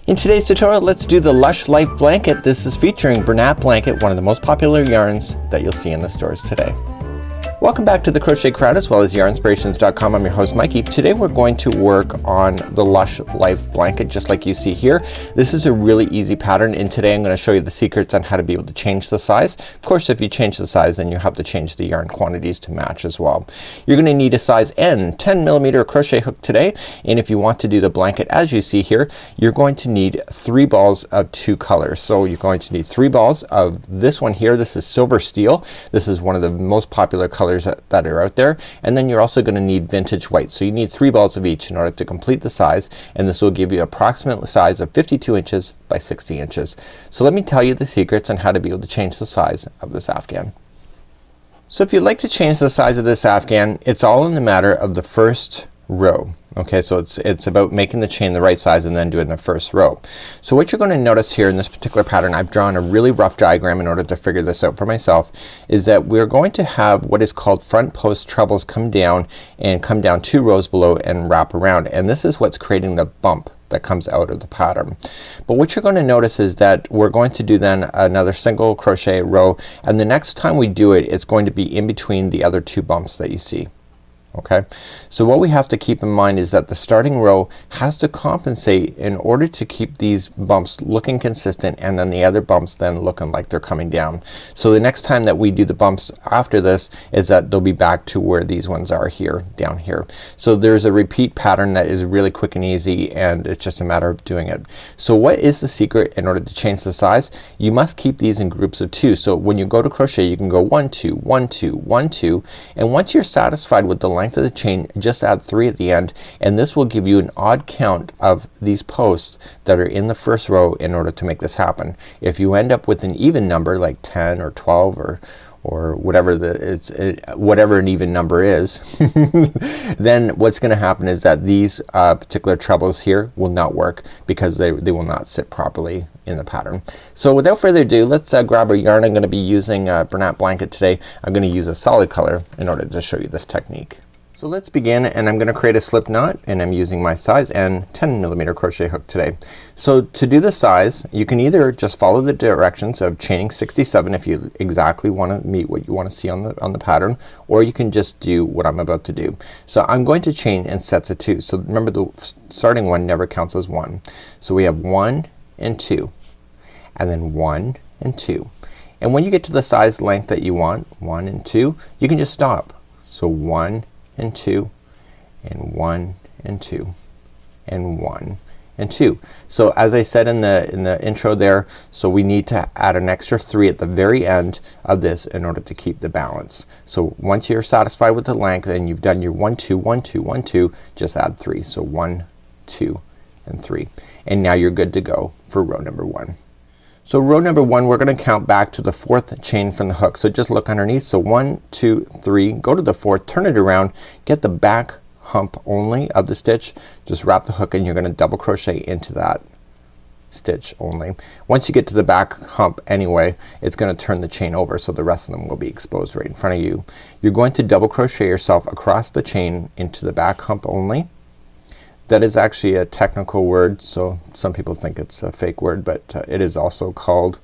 In today's tutorial, let's do the Lush Life Blanket. This is featuring Bernat Blanket, one of the most popular yarns that you'll see in the stores today. Welcome back to the Crochet Crowd as well as Yarnspirations.com. I'm your host Mikey. Today we're going to work on the Lush Life Blanket just like you see here. This is a really easy pattern, and today I'm going to show you the secrets on how to be able to change the size. Of course, if you change the size, then you have to change the yarn quantities to match as well. You're going to need a size N 10mm crochet hook today, and if you want to do the blanket as you see here, you're going to need 3 balls of 2 colors. So you're going to need 3 balls of this one here. This is silver steel. This is one of the most popular colors that are out there, and then you're also going to need vintage white. So you need 3 balls of each in order to complete the size, and this will give you approximate size of 52 inches by 60 inches. So let me tell you the secrets on how to be able to change the size of this Afghan. So if you'd like to change the size of this Afghan, it's all in the matter of the first row. Okay, so it's about making the chain the right size and then doing the first row. So what you're going to notice here in this particular pattern, I've drawn a really rough diagram in order to figure this out for myself, is that we're going to have what is called front post trebles come down 2 rows below and wrap around, and this is what's creating the bump that comes out of the pattern. But what you're going to notice is that we're going to do then another single crochet row, and the next time we do it, it's going to be in between the other 2 bumps that you see. Okay, so what we have to keep in mind is that the starting row has to compensate in order to keep these bumps looking consistent, and then the other bumps then looking like they're coming down. So the next time that we do the bumps after this is that they'll be back to where these ones are here, down here. So there's a repeat pattern that is really quick and easy, and it's just a matter of doing it. So what is the secret in order to change the size? You must keep these in groups of 2. So when you go to crochet, you can go 1 2 1 2 1 2, and once you're satisfied with the length of the chain, just add 3 at the end, and this will give you an odd count of these posts that are in the first row in order to make this happen. If you end up with an even number like 10 or 12 or whatever whatever an even number is then what's gonna happen is that these particular trebles here will not work because they will not sit properly in the pattern. So without further ado, let's grab our yarn. I'm gonna be using Bernat Blanket today. I'm gonna use a solid color in order to show you this technique. So let's begin, and I'm gonna create a slip knot, and I'm using my size N 10mm crochet hook today. So to do the size, you can either just follow the directions of chaining 67 if you exactly want to meet what you want to see on the pattern, or you can just do what I'm about to do. So I'm going to chain in sets of 2. So remember, the starting one never counts as 1. So we have 1 and 2, and then 1 and 2. And when you get to the size length that you want, 1 and 2, you can just stop. So 1 and 2 and 1 and 2 and 1 and 2. So as I said in the intro there, so we need to add an extra 3 at the very end of this in order to keep the balance. So once you're satisfied with the length and you've done your 1 2 1 2 1 2, just add 3. So 1 2 and 3, and now you're good to go for row number 1. So row number 1, we're gonna count back to the 4th chain from the hook. So just look underneath. So 1 2 3, go to the 4th, turn it around, get the back hump only of the stitch, just wrap the hook, and you're gonna double crochet into that stitch only. Once you get to the back hump anyway, it's gonna turn the chain over, so the rest of them will be exposed right in front of you. You're going to double crochet yourself across the chain into the back hump only. That is actually a technical word, so some people think it's a fake word, but it is also called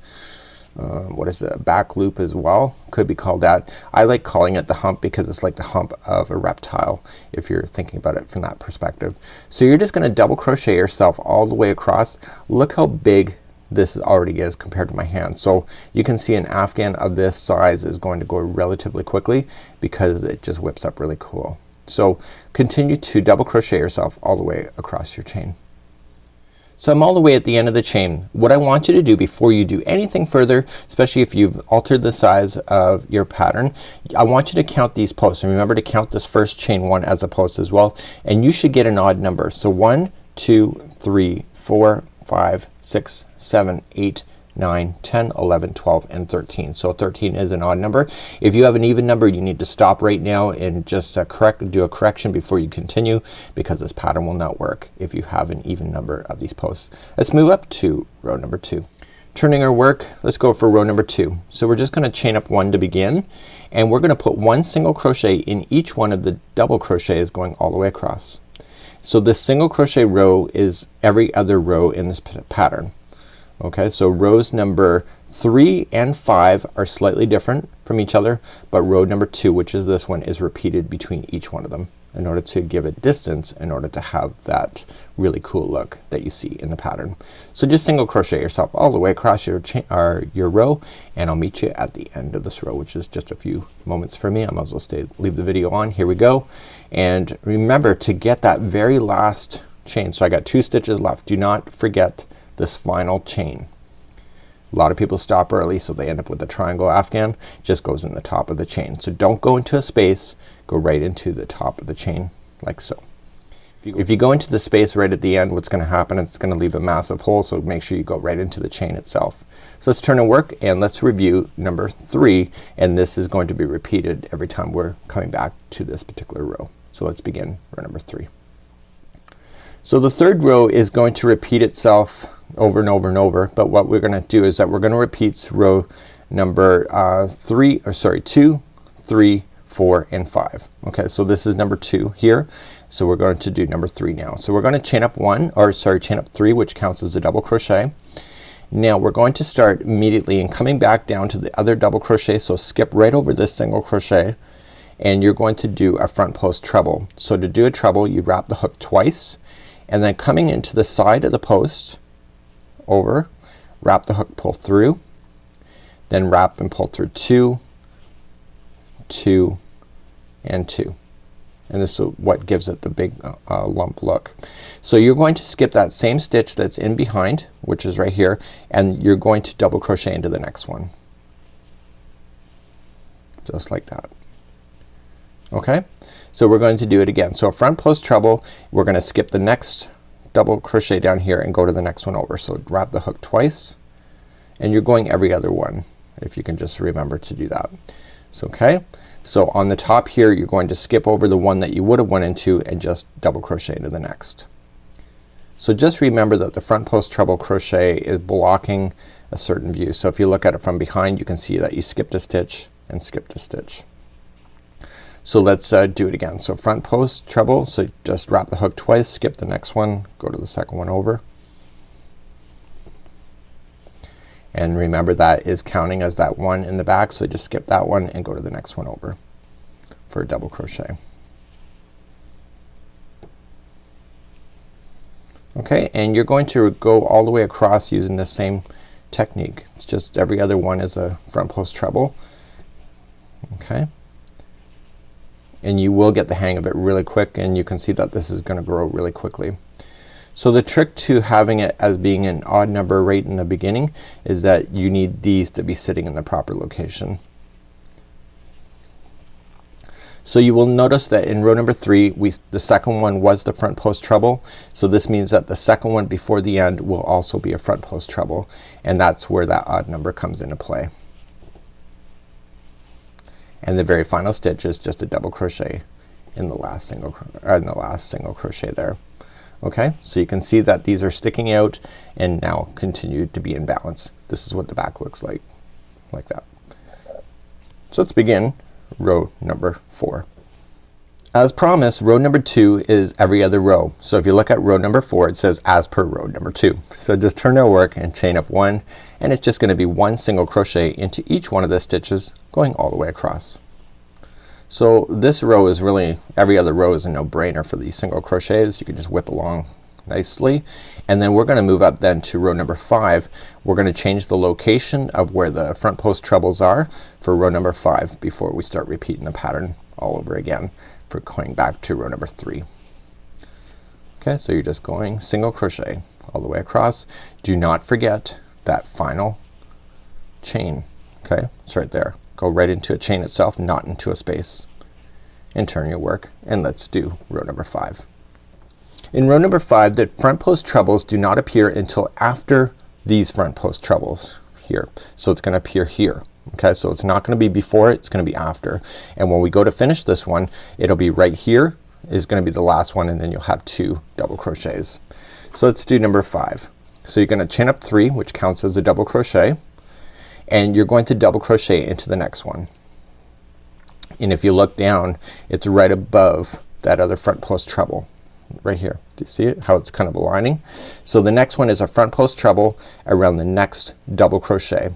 what is it, a back loop as well, could be called that. I like calling it the hump because it's like the hump of a reptile if you're thinking about it from that perspective. So you're just gonna double crochet yourself all the way across. Look how big this already is compared to my hand. So you can see an Afghan of this size is going to go relatively quickly because it just whips up really cool. So continue to double crochet yourself all the way across your chain. So I'm all the way at the end of the chain. What I want you to do before you do anything further, especially if you've altered the size of your pattern, I want you to count these posts, and remember to count this first chain 1 as a post as well, and you should get an odd number. So 1 2 3 4 5 6 7 8 9 10 11 12 and 13. So 13 is an odd number. If you have an even number, you need to stop right now and just do a correction before you continue, because this pattern will not work if you have an even number of these posts. Let's move up to row number 2. Turning our work, let's go for row number 2. So we're just gonna chain up 1 to begin, and we're gonna put 1 single crochet in each one of the double crochets going all the way across. So this single crochet row is every other row in this pattern. Okay, so rows number 3 and 5 are slightly different from each other, but row number 2, which is this one, is repeated between each one of them in order to give it distance, in order to have that really cool look that you see in the pattern. So just single crochet yourself all the way across your row, and I'll meet you at the end of this row, which is just a few moments for me. I might as well leave the video on. Here we go. And remember to get that very last chain. So I got 2 stitches left. Do not forget this final chain. A lot of people stop early, so they end up with a triangle afghan. Just goes in the top of the chain. So don't go into a space, go right into the top of the chain like so. If you go into the space right at the end, what's gonna happen, it's gonna leave a massive hole, so make sure you go right into the chain itself. So let's turn and work, and let's review number 3, and this is going to be repeated every time we're coming back to this particular row. So let's begin row number 3. So the third row is going to repeat itself over and over and over, but what we're gonna do is that we're gonna repeat row number 2, 3, 4, and 5. Okay, so this is number 2 here. So we're going to do number 3 now. So we're gonna chain up 3, which counts as a double crochet. Now we're going to start immediately and coming back down to the other double crochet. So skip right over this single crochet, and you're going to do a front post treble. So to do a treble, you wrap the hook twice, and then coming into the side of the post over, wrap the hook, pull through, then wrap and pull through 2, 2, and 2. And this is what gives it the big lump look. So you're going to skip that same stitch that's in behind, which is right here, and you're going to double crochet into the next one. Just like that. Okay? So we're going to do it again. So a front post treble, we're gonna skip the next double crochet down here and go to the next one over. So wrap the hook twice, and you're going every other one, if you can just remember to do that. So okay, so on the top here you're going to skip over the one that you would have went into and just double crochet into the next. So just remember that the front post treble crochet is blocking a certain view. So if you look at it from behind, you can see that you skipped a stitch and skipped a stitch. So let's do it again. So front post treble, so just wrap the hook twice, skip the next one, go to the second one over, and remember that is counting as that one in the back, so just skip that one and go to the next one over for a double crochet. Okay, and you're going to go all the way across using the same technique. It's just every other one is a front post treble. Okay, and you will get the hang of it really quick, and you can see that this is gonna grow really quickly. So the trick to having it as being an odd number right in the beginning is that you need these to be sitting in the proper location. So you will notice that in row number 3 the second one was the front post treble, so this means that the second one before the end will also be a front post treble, and that's where that odd number comes into play. And the very final stitch is just a double crochet in the last single crochet there. Okay, so you can see that these are sticking out and now continue to be in balance. This is what the back looks like that. So let's begin row number 4. As promised, row number 2 is every other row. So if you look at row number 4, it says as per row number 2. So just turn our work and chain up 1, and it's just gonna be 1 single crochet into each one of the stitches going all the way across. So this row is really, every other row is a no-brainer for these single crochets. You can just whip along nicely, and then we're gonna move up then to row number 5. We're gonna change the location of where the front post trebles are for row number 5 before we start repeating the pattern all over again for going back to row number 3. Okay, so you're just going single crochet all the way across. Do not forget that final chain. Okay, it's right there. Go right into a chain itself, not into a space, and turn your work, and let's do row number 5. In row number 5, the front post trebles do not appear until after these front post trebles here. So it's gonna appear here. Okay, so it's not gonna be before, it's gonna be after. And when we go to finish this one, it'll be right here is gonna be the last one, and then you'll have 2 double crochets. So let's do number 5. So you're gonna chain up 3, which counts as a double crochet, and you're going to double crochet into the next one. And if you look down, it's right above that other front post treble. right here. Do you see it? How it's kind of aligning? So the next one is a front post treble around the next double crochet.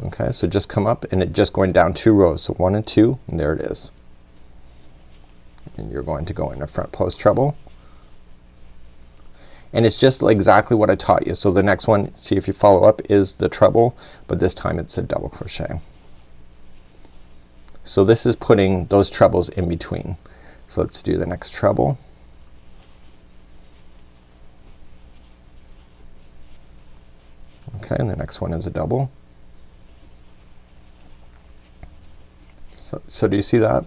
Okay, so just come up and it just going down 2 rows. So 1 and 2, and there it is. And you're going to go in a front post treble. And it's just exactly what I taught you. So the next one, see if you follow up, is the treble, but this time it's a double crochet. So this is putting those trebles in between. So let's do the next treble. Okay, and the next one is a double. So do you see that?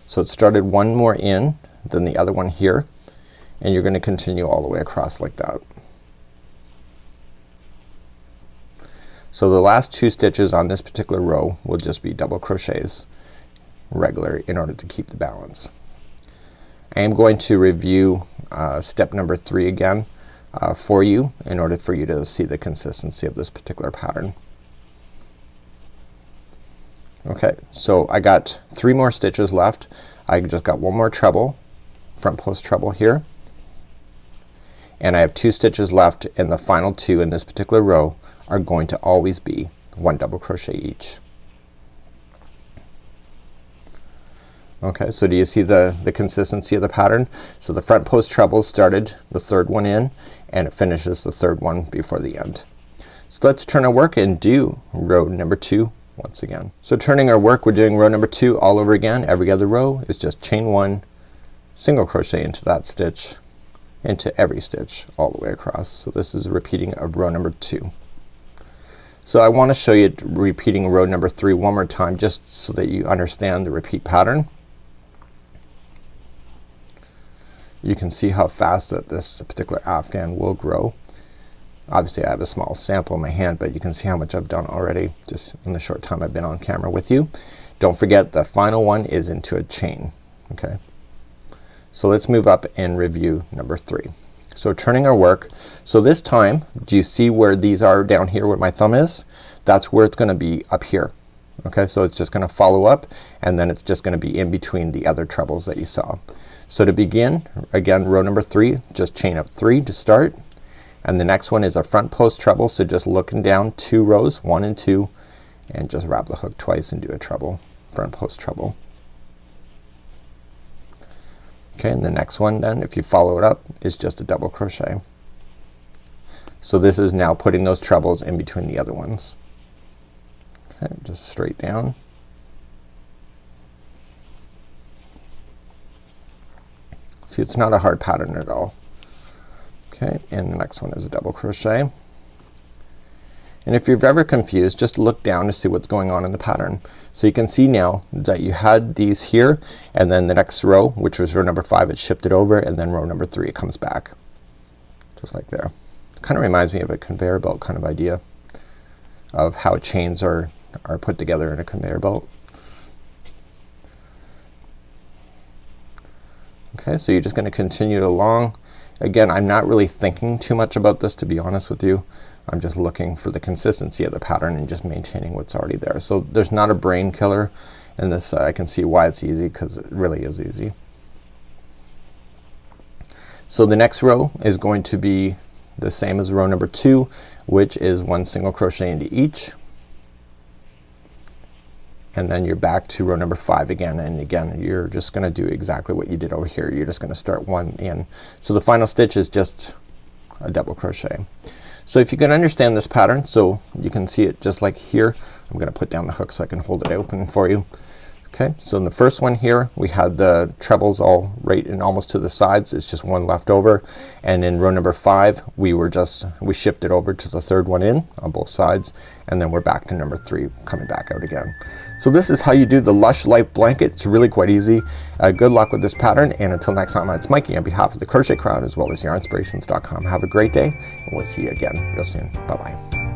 So it started one more in than the other one here, and you're gonna continue all the way across like that. So the last 2 stitches on this particular row will just be double crochets regular in order to keep the balance. I am going to review step number 3 again for you in order for you to see the consistency of this particular pattern. Okay, so I got 3 more stitches left. I just got 1 more treble, front post treble here, and I have 2 stitches left, and the final 2 in this particular row are going to always be 1 double crochet each. Okay, so do you see the consistency of the pattern? So the front post treble started the 3rd one in, and it finishes the 3rd one before the end. So let's turn our work and do row number 2 once again. So turning our work, we're doing row number 2 all over again. Every other row is just chain 1, single crochet into that stitch, into every stitch all the way across. So this is a repeating of row number 2. So I want to show you repeating row number 3 one more time, just so that you understand the repeat pattern. You can see how fast that this particular afghan will grow. Obviously I have a small sample in my hand, but you can see how much I've done already just in the short time I've been on camera with you. Don't forget the final one is into a chain. Okay, so let's move up and review number 3. So turning our work, so this time do you see where these are down here where my thumb is? That's where it's gonna be up here. Okay, so it's just gonna follow up, and then it's just gonna be in between the other trebles that you saw. So to begin, again, row number 3, just chain up 3 to start, and the next one is a front post treble. So just looking down 2 rows, 1 and 2, and just wrap the hook twice and do a treble, front post treble. Okay, and the next one then, if you follow it up, is just a double crochet. So this is now putting those trebles in between the other ones. Okay, just straight down. See, it's not a hard pattern at all. Okay, and the next one is a double crochet. And if you're ever confused, just look down to see what's going on in the pattern. So you can see now that you had these here, and then the next row, which was row number 5, it shifted over, and then row number 3 it comes back. Just like there. Kind of reminds me of a conveyor belt kind of idea of how chains are put together in a conveyor belt. Okay, so you're just gonna continue it along. Again, I'm not really thinking too much about this, to be honest with you. I'm just looking for the consistency of the pattern and just maintaining what's already there. So there's not a brain killer in this. I can see why it's easy, because it really is easy. So the next row is going to be the same as row number 2, which is 1 single crochet into each, and then you're back to row number 5 again, and again you're just gonna do exactly what you did over here. You're just gonna start 1 in. So the final stitch is just a double crochet. So if you can understand this pattern, so you can see it just like here. I'm gonna put down the hook so I can hold it open for you. Okay, so in the first one here we had the trebles all right and almost to the sides. It's just 1 left over, and in row number 5 we shifted over to the 3rd one in on both sides, and then we're back to number 3 coming back out again. So this is how you do the Lush Light Blanket. It's really quite easy. Good luck with this pattern, and until next time, it's Mikey on behalf of the Crochet Crowd as well as Yarnspirations.com. Have a great day, and we'll see you again real soon. Bye bye.